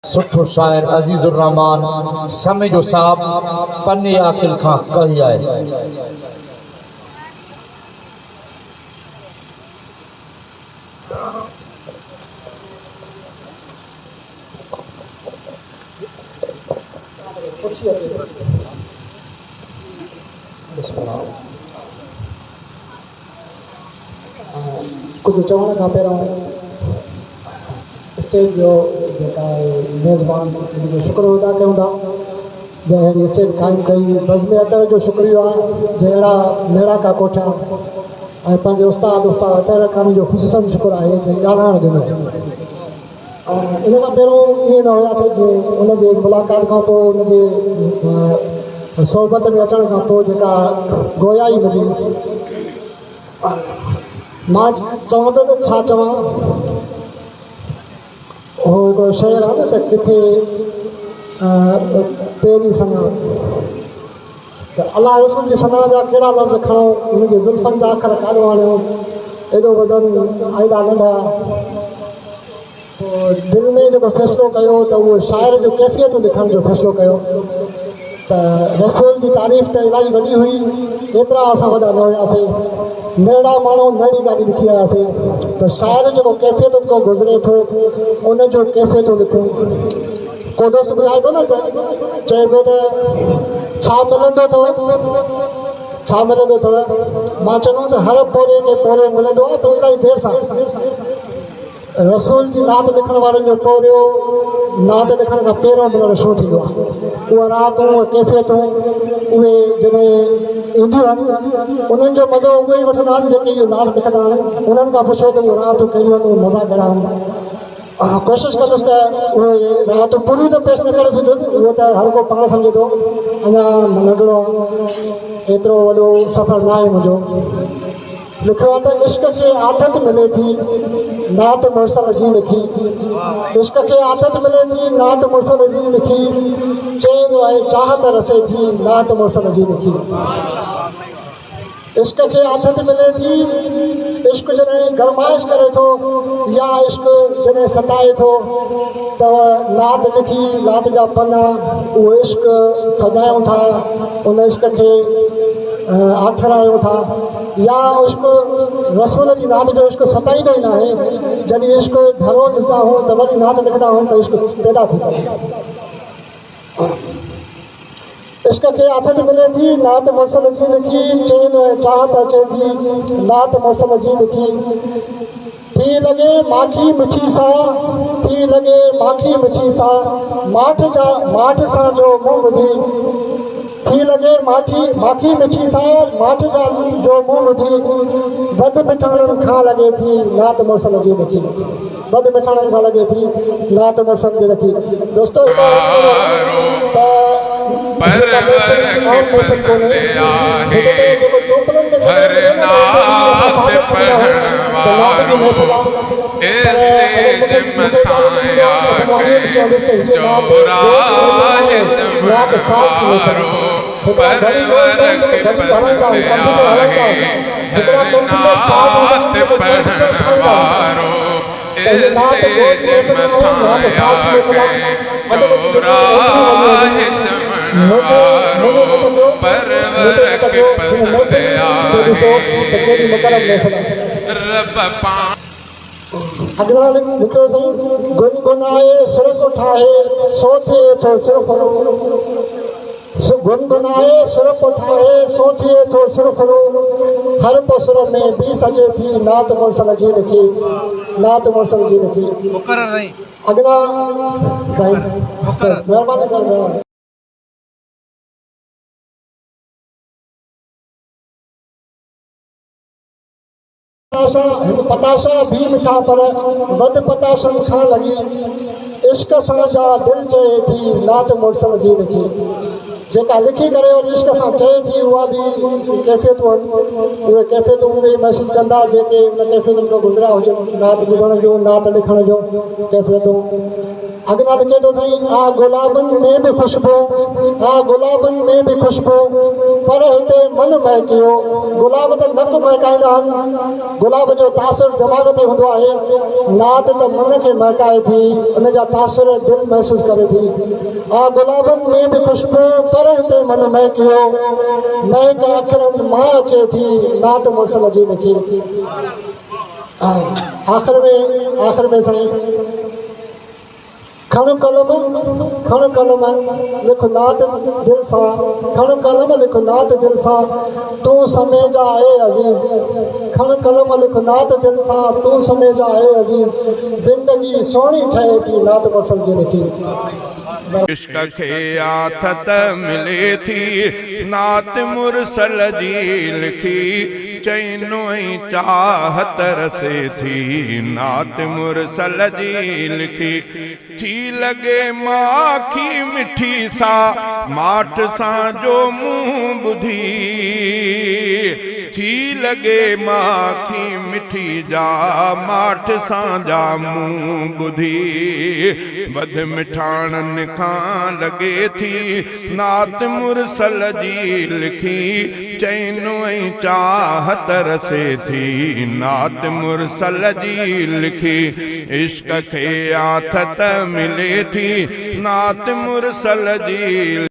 सुठो शायर अजीजुर रहमान समय जो साहब पन्ने आकिल खां कही आए। कुछ चवण खां पहिरियों स्टेज जो जेका मेज़बान जो शुक्र अदा कयूं था जंहिं अहिड़ी स्टेज क़ाइमु कई। बज़्म अतर जो शुक्रिया आहे जहिड़ा मेड़ा का कोठा ऐं पंहिंजे उस्ताद अतर खानी जो ख़ुसूसन शुक्र आहे जंहिं ॻाल्हाइणु ॾिनो। इन खां पहिरियों ईअं न हुयासीं जे उनजे मुलाक़ात खां पोइ उनजे सोबत में अचण खां पोइ जेका गोयाई मिली मां चवां पियो त छा चवां। उहो हिकिड़ो शेर आहे न त किथे तेरी सना त अलाह रसूल जी सना जा कहिड़ा लफ़्ज़ खणो उनजे ज़ुल्फ़नि जा अखर काॾो आणियो एॾो वज़न आइदा नंढा। पोइ दिलि में जेको फ़ैसिलो कयो त उहो शाइर जो कैफ़ियत लिखण जो फ़ैसिलो कयो त रसूल जी तारीफ़ त इलाही वॾी हुई एतिरा असां वॾा न हुयासीं। नहिड़ा माण्हू नहिड़ी गाॾी लिखी आयासीं त शाइर जेको कैफ़ियत को गुज़रे थो उनजो कैफ़ियत लिखूं। को दोस्त ॿुधाए पियो न त चए पियो त छा मिलंदो अथव। मां चवंदो त हर पोरे खे पोरो मिलंदो आहे पर इलाही देरि सां। रसूल जी नात लिखण वारनि जो पोरियो नात लिखण खां पहिरियों मिलणु शुरू थींदो आहे। उहा रातूं उहे कैफ़ियतूं उहे जॾहिं ईंदियूं आहिनि उन्हनि जो मज़ो उहे ई वठंदा आहिनि जेके इहो नात लिखंदा आहिनि। उन्हनि खां पुछो त उहे रातूं कयूं आहिनि उहे मज़ा कहिड़ा आहिनि। कोशिशि कंदुसि त उहे रातूं पूरियूं त पेश न करे सघंदुसि उहो त हर को पाण सम्झे थो अञा नंढिड़ो आहे एतिरो वॾो सफ़र न आहे मुंहिंजो। लिखियो आहे त इश्क खे आदत मिले थी नात मुर्सल जी लिखी। इश्क खे आदत मिले थी नात मुर्सल जी लिखी चैन आहे चाहत रसे थी नात मुर्सल जी लिखी। इश्क खे आदत मिले थी इश्क जॾहिं गरमाइश करे थो या इश्क जॾहिं सताए थो त नात लिखी नात जा पना उहो इश्क सजायूं था उन इश्क खे आठरायूं था या इश्क रसूल जी नात जो इश्क सताईंदो ई न आहे। जॾहिं इश्क घरो ॾिसंदा आहियूं त वरी नात लिखंदा आहियूं त इश्क पैदा थी पए। इश्क खे आदत मिले थी नात मुर्सल जी लिखी चैन चाहत अचे थी नात मुर्सल जी लिखी। थी लॻे माखी मिठी सां थी लॻे माखी मिठी सां माठ सां जो मुंहुं ॿुधी थी लॻे माखी मिठी सां माठ जो मुंहुं ॿुधी बद मिठाणनि खां लॻे थी नात मुर्सल जी लिखी। बद मिठाणनि खां लॻे थी नात मुर्सल जी लिखी। दोस्तो अगला लिखो गुनगुनाए सुर उठाए सो थिए थो सिर्फ़ गुनगुनाए सुर उठाए सो थिए थो सिर्फ़ हर पसुर में बि सजे थी नात मुर्सल जी लिखी नात मुर्सल जी लिखी। अगला महिरबानी पताशा भी मिठा पर वध पताशनि खां लॻी इश्क सां जा दिलि चए थी नात मुर्सल जी लिखी। जेका लिखी करे वरी इश्क सां चए थी उहा बि कैफ़ियतूं आहिनि। उहे कैफ़ियतूं बि महसूसु कंदा जेके उन कैफ़ियतुनि खां गुज़रिया हुजनि नात ॿुधण जो नात लिखण जो कैफ़ियतूं। अगना के तो सही आ गुलाबन में भी खुशबू आ गुलाबन में भी खुशबू पर हिते मन महकियो गुलाब त नक महकाईंदा आहिनि गुलाब जो तासुर दिमाग़ ते हूंदो आहे नात त मन खे महकाए थी उन जा तासुर दिलि महसूस करे थी आ गुलाबन में भी खुशबू पर हिते मन महकियो महक अखरनि मां अचे थी नात मुरसल जी लिखी आख़िर में सही खण कलम लिख नात दिल सां खण कलम लिख नात दिल सां तूं समेजा आहे अज़ीज़ खण कलम लिख नात दिल सां तूं समेजा आहे अज़ीज़ ज़िंदगी सोहणी ठहे थी नात मुरसल जी लिखी इश्क खे आथत मिले थी नात मुरसल जी लिखी चैनो ऐं चाहत रसे थी नात मुरसल जी लिखी थी लगे माखी मिठी सा माठ सां जो मुंह बुधी थी लगे माखी मिठी जा माठ सां जा मुंह बुधी वध मिठाणनि खां लगे थी नात मुरसल जी लिखी चैनो ऐं चाहत रसे थी नात मुरसल जी लिखी इश्क खे आथत मिले थी नात मुरसल जी